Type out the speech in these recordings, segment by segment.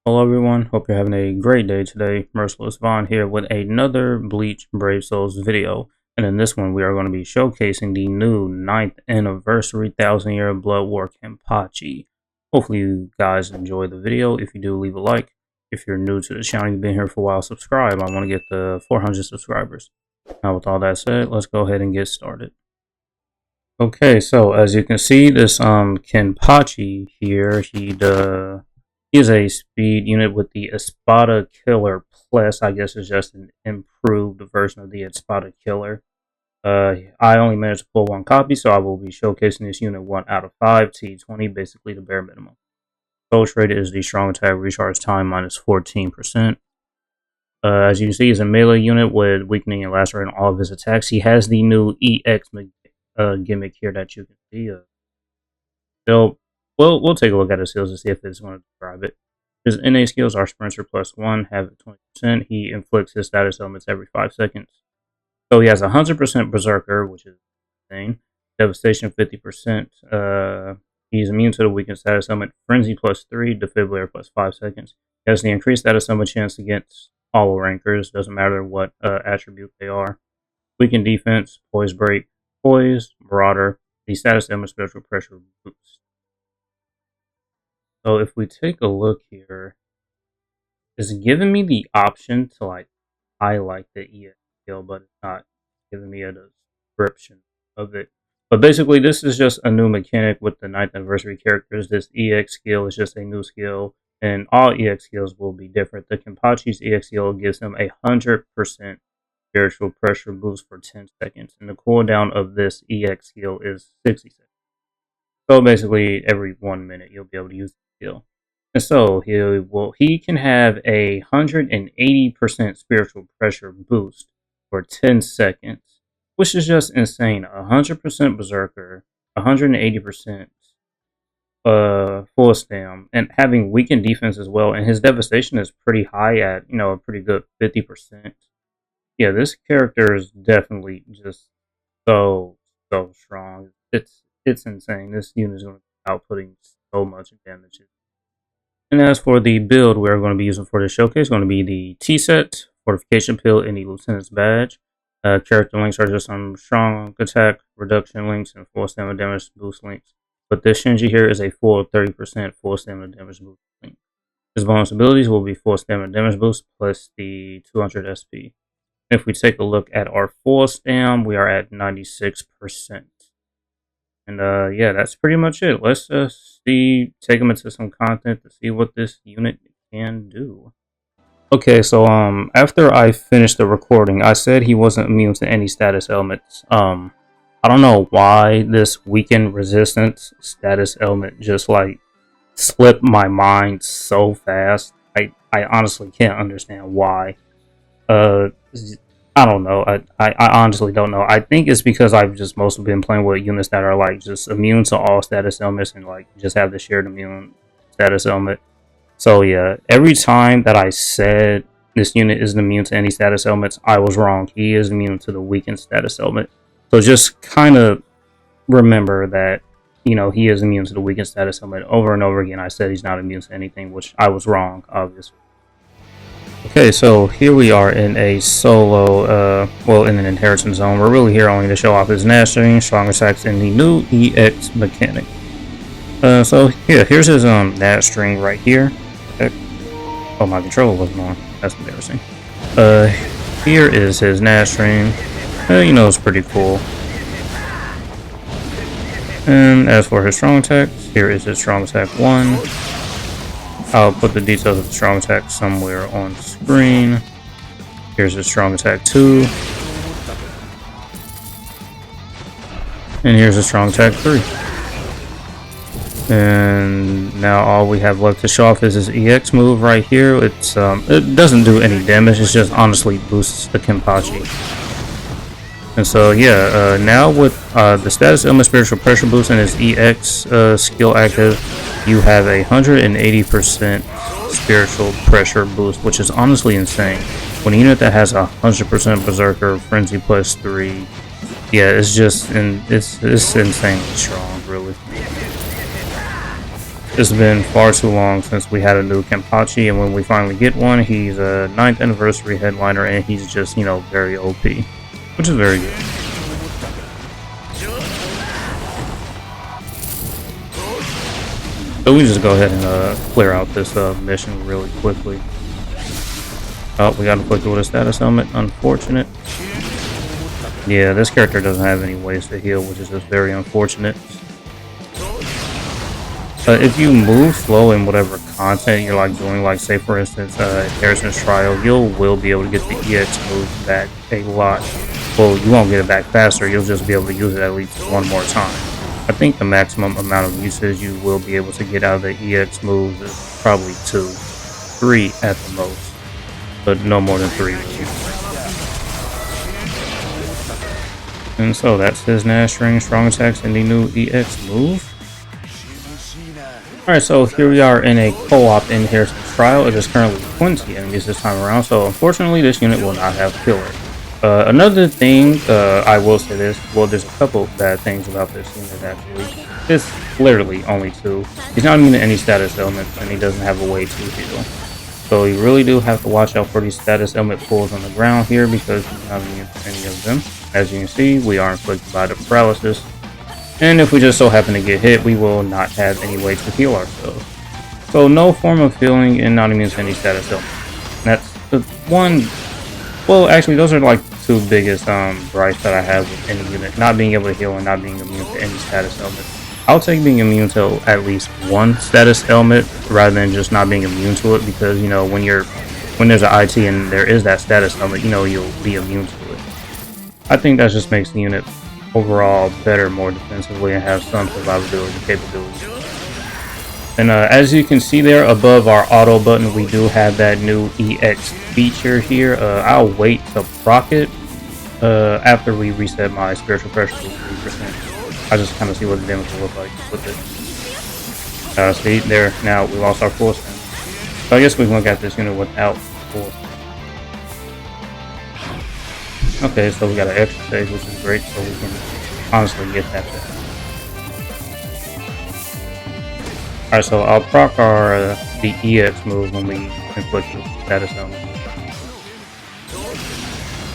Hello everyone, hope you're having a great day today. Merciless Vaughn here with another Bleach Brave Souls video. And in this one we are going to be showcasing the new 9th anniversary 1000-year Blood War Kenpachi. Hopefully you guys enjoy the video. If you do, leave a like. If you're new to the channel, you've been here for a while, subscribe. I want to get the 400 subscribers. Now with all that said, let's go ahead and get started. Okay, so as you can see, this Kenpachi here, he is a speed unit with the Espada Killer Plus. I guess it's just an improved version of the Espada Killer. I only managed to pull one copy, so I will be showcasing this unit 1 out of 5, T20, basically the bare minimum. Soul Trade is the strong attack recharge time minus 14%. As you can see, he's a melee unit with weakening and lacerating all of his attacks. He has the new EX gimmick here that you can see. We'll take a look at his skills to see if it's going to describe it. His NA skills are Sprinter +1, have 20%. He inflicts his status elements every 5 seconds. So he has 100% Berserker, which is insane. Devastation 50%. He's immune to the weakened status element. Frenzy +3, Defibrillator +5 seconds. He has the increased status element chance against all rankers, doesn't matter what attribute they are. Weakened defense, Poise Break, Poise, Marauder, the status element special pressure boost. So if we take a look here, it's giving me the option to like highlight the EX skill, but it's not giving me a description of it. But basically, this is just a new mechanic with the 9th anniversary characters. This EX skill is just a new skill, and all EX skills will be different. The Kenpachi's EX skill gives him 100% spiritual pressure boost for 10 seconds, and the cooldown of this EX skill is 60 seconds. So basically, every 1 minute you'll be able to use the skill. And so he can have 180% spiritual pressure boost for 10 seconds, which is just insane. 100% Berserker, 180% full stam, and having weakened defense as well. And his devastation is pretty high at a pretty good 50%. Yeah, this character is definitely just so strong. It's insane. This unit is going to be outputting so much damage. And as for the build we're going to be using for this showcase, it's going to be the T-set, Fortification Pill, and the Lieutenant's Badge. Character links are just some strong attack reduction links and full stamina damage boost links. But this Shinji here is a full 30% full stamina damage boost link. His bonus abilities will be full stamina damage boost plus the 200 SP. If we take a look at our full stam, we are at 96%. And yeah, that's pretty much it. Let's take him into some content to see what this unit can do. Okay, so after I finished the recording, I said he wasn't immune to any status elements. I don't know why this weakened resistance status element just like slipped my mind so fast. I honestly can't understand why. I don't know. I honestly don't know. I think it's because I've just mostly been playing with units that are like just immune to all status elements and like just have the shared immune status element. So yeah, every time that I said this unit isn't immune to any status elements, I was wrong. He is immune to the weakened status element. So just kind of remember that, he is immune to the weakened status element. Over and over again, I said he's not immune to anything, which I was wrong, obviously. Okay, so here we are in a solo, in an inheritance zone. We're really here only to show off his Nashing, strong attacks, and the new EX mechanic. So yeah, here's his Nash string right here. Okay. Oh, my controller wasn't on. That's embarrassing. Here is his Nash string. It's pretty cool. And as for his strong attacks, here is his strong attack 1. I'll put the details of the strong attack somewhere on screen. Here's his strong attack 2. And here's his strong attack 3. And now all we have left to show off is his EX move right here. It doesn't do any damage, it just honestly boosts the Kenpachi. And so yeah, now with the status element spiritual pressure boost and his EX skill active, you have 180% spiritual pressure boost, which is honestly insane. When a unit that has 100% Berserker, Frenzy +3, yeah, it's just it's insanely strong, really. It's been far too long since we had a new Kenpachi, and when we finally get one, he's a 9th anniversary headliner, and he's just, you know, very OP, which is very good. So we just go ahead and clear out this mission really quickly. Oh, we got inflicted with a status helmet. Unfortunate. Yeah, this character doesn't have any ways to heal, which is just very unfortunate. If you move slow in whatever content you're like doing, like say for instance Harrison's Trial, you will be able to get the EX move back a lot. Well, you won't get it back faster, you'll just be able to use it at least one more time. I think the maximum amount of usage you will be able to get out of the EX moves is probably 2, 3 at the most, but no more than 3 really. And so that's his Nash String Strong Attacks and the new EX move. Alright, so here we are in a co-op in Harrison's Trial. It is currently 20 enemies this time around, so unfortunately this unit will not have killer. Another thing, I will say this, well there's a couple bad things about this unit actually. It's literally only 2. He's not immune to any status elements, and he doesn't have a way to heal. So you really do have to watch out for these status element pulls on the ground here, because he's not immune to any of them. As you can see, we are inflicted by the paralysis. And if we just so happen to get hit, we will not have any way to heal ourselves. So no form of healing and not immune to any status element. That's the one. Well, actually, those are like 2 biggest gripes that I have with any unit: not being able to heal and not being immune to any status element. I'll take being immune to at least one status element rather than just not being immune to it, because you know when there's an IT and there is that status element, you know you'll be immune to it. I think that just makes the unit overall better, more defensively, and have some survivability capabilities. And as you can see there above our auto button, we do have that new EX feature here. I'll wait to proc it after we reset my spiritual pressure to 3%. I just kind of see what the damage will look like with it. See there, now we lost our full strength. So I guess we can look at this unit without full strength. Okay, so we got an extra stage, which is great, so we can honestly get that there. Alright, so I'll proc our the EX move when we inflict the status element.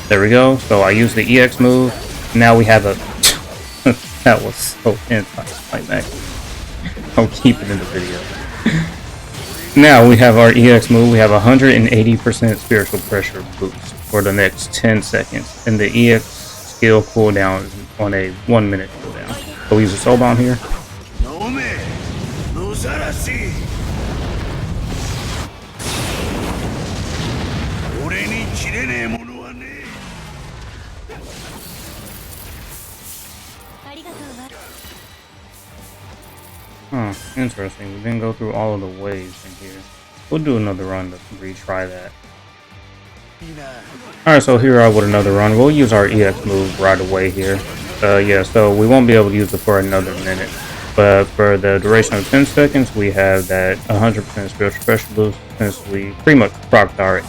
There we go. So I use the EX move. Now we have a that was so anti-climax. I'll keep it in the video. Now we have our EX move. We have 180% spiritual pressure boost for the next 10 seconds, and the EX skill cooldown is on a 1-minute cooldown. So we use a soul bomb here. Huh, interesting. We didn't go through all of the waves in here. We'll do another run to retry that. Alright, so here we are with another run. We'll use our EX move right away here. Yeah, so we won't be able to use it for another minute. But for the duration of 10 seconds, we have that 100% spiritual pressure boost. Since we pretty much procced our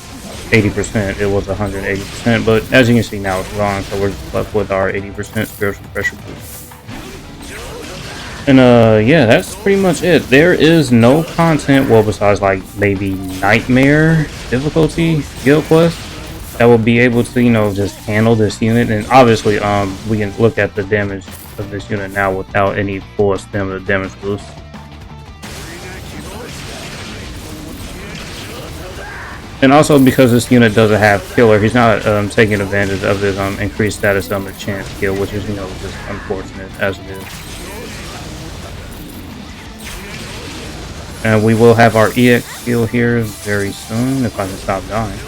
80%, it was 180%. But as you can see now, it's gone, so we're just left with our 80% spiritual pressure boost. And yeah, that's pretty much it. There is no content, well, besides like maybe nightmare difficulty guild quest that will be able to, you know, just handle this unit. And obviously we can look at the damage of this unit now without any full stamina damage boost. And also because this unit doesn't have killer, he's not taking advantage of his increased status element chance skill, which is, you know, just unfortunate as it is. And we will have our EX skill here very soon, if I can stop dying.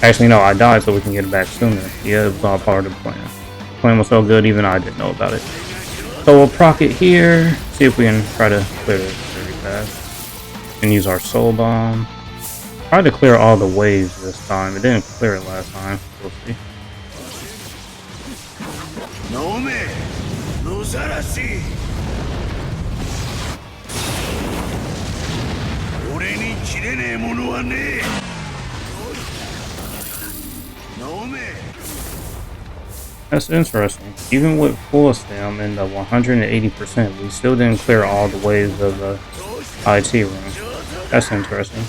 Actually, no, I died so we can get it back sooner. Yeah, it was all part of the plan. The plan was so good, even I didn't know about it. So we'll proc it here, see if we can try to clear this very fast. And use our soul bomb. Tried to clear all the waves this time. It didn't clear it last time. We'll see. That's interesting. Even with full stem and the 180%, we still didn't clear all the waves of the IT room. That's interesting.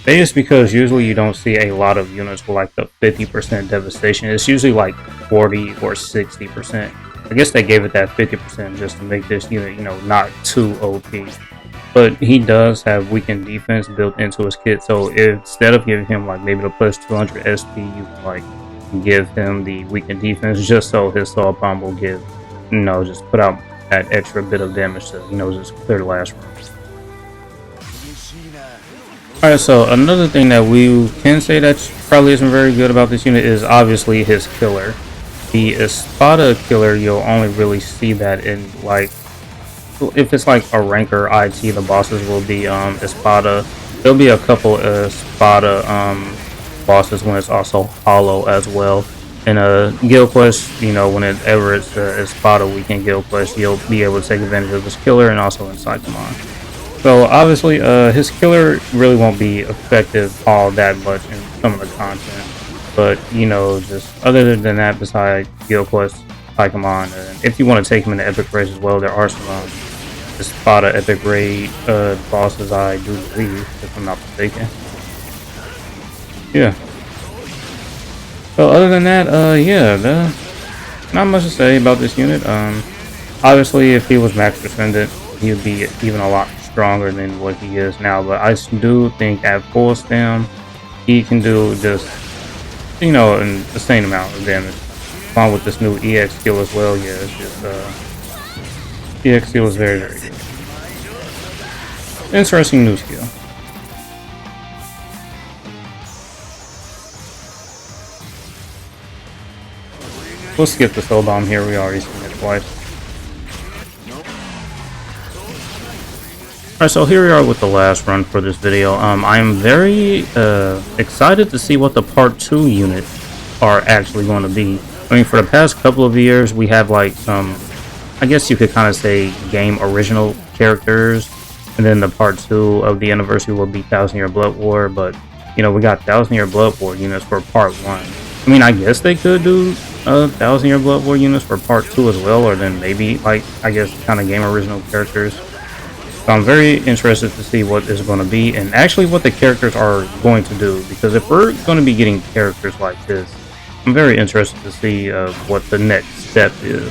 Maybe it's because usually you don't see a lot of units with like the 50% devastation. It's usually like 40 or 60%. I guess they gave it that 50% just to make this unit, not too OP. But he does have weakened defense built into his kit, so instead of giving him like maybe the plus 200 SP, you can like give him the weakened defense just so his soul bomb will give, just put out that extra bit of damage to, just clear the last room. Alright, so another thing that we can say that probably isn't very good about this unit is obviously his killer. The Espada killer, you'll only really see that in like, if it's like a ranker IT, the bosses will be Espada. There'll be a couple Espada bosses when it's also hollow as well. In a guild quest, whenever it's Espada weekend guild quest, you'll be able to take advantage of his killer and also in Cyclone. So obviously, his killer really won't be effective all that much in some of the content. But, just other than that, besides guild quests, Pokemon, and if you want to take him into epic raids as well, there are some Espada epic raid bosses, I do believe, if I'm not mistaken. Yeah. So other than that, yeah, not much to say about this unit. Obviously, if he was max defendant, he would be even a lot stronger than what he is now. But I do think at full stem, he can do just, an insane amount of damage. Along with this new EX skill as well, yeah, it's just, EX skill is very, very good. Interesting new skill. We'll skip the soul bomb here, we already seen it twice. Alright, so here we are with the last run for this video. I am very excited to see what the part 2 units are actually going to be. I mean, for the past couple of years, we have like some, I guess you could kind of say, game original characters. And then the part 2 of the anniversary will be 1000 Year Blood War. But, we got 1000 Year Blood War units for part 1. I mean, I guess they could do 1000 Year Blood War units for part 2 as well. Or then maybe, like, I guess, kind of game original characters. So I'm very interested to see what is going to be and actually what the characters are going to do. Because if we're going to be getting characters like this, I'm very interested to see what the next step is.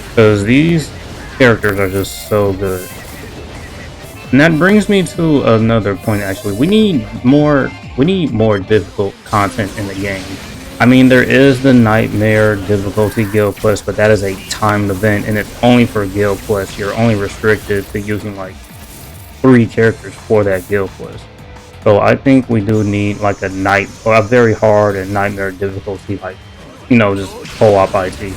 Because these characters are just so good. And that brings me to another point actually. We need more difficult content in the game. I mean, there is the Nightmare difficulty guild quest, but that is a timed event and it's only for guild quest. You're only restricted to using like 3 characters for that guild quest. So I think we do need like a very hard and Nightmare difficulty, like, just co-op IT.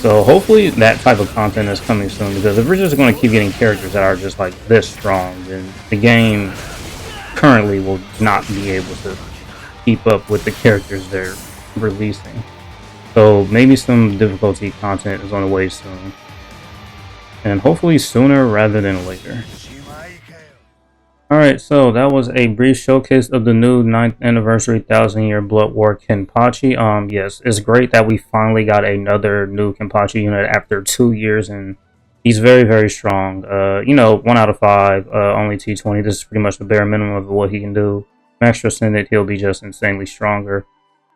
So hopefully that type of content is coming soon, because if we're just going to keep getting characters that are just like this strong, then the game currently will not be able to keep up with the characters they're releasing. So maybe some difficulty content is on the way soon. And hopefully sooner rather than later. Alright, so that was a brief showcase of the new 9th anniversary 1000 Year Blood War Kenpachi. Yes, it's great that we finally got another new Kenpachi unit after 2 years, and he's very, very strong. 1 out of 5, only T20. This is pretty much the bare minimum of what he can do. Max Transcendent, he'll be just insanely stronger.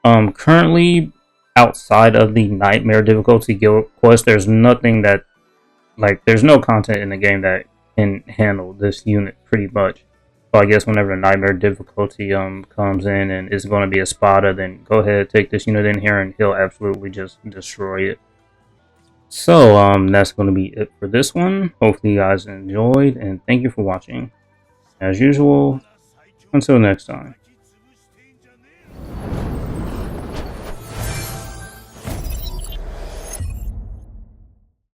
Currently, outside of the Nightmare difficulty guild quest, there's nothing that, there's no content in the game that can handle this unit pretty much. So I guess whenever Nightmare difficulty comes in and is going to be a Espada, then go ahead, take this unit in here and he'll absolutely just destroy it. So that's going to be it for this one. Hopefully you guys enjoyed, and thank you for watching. As usual, until next time.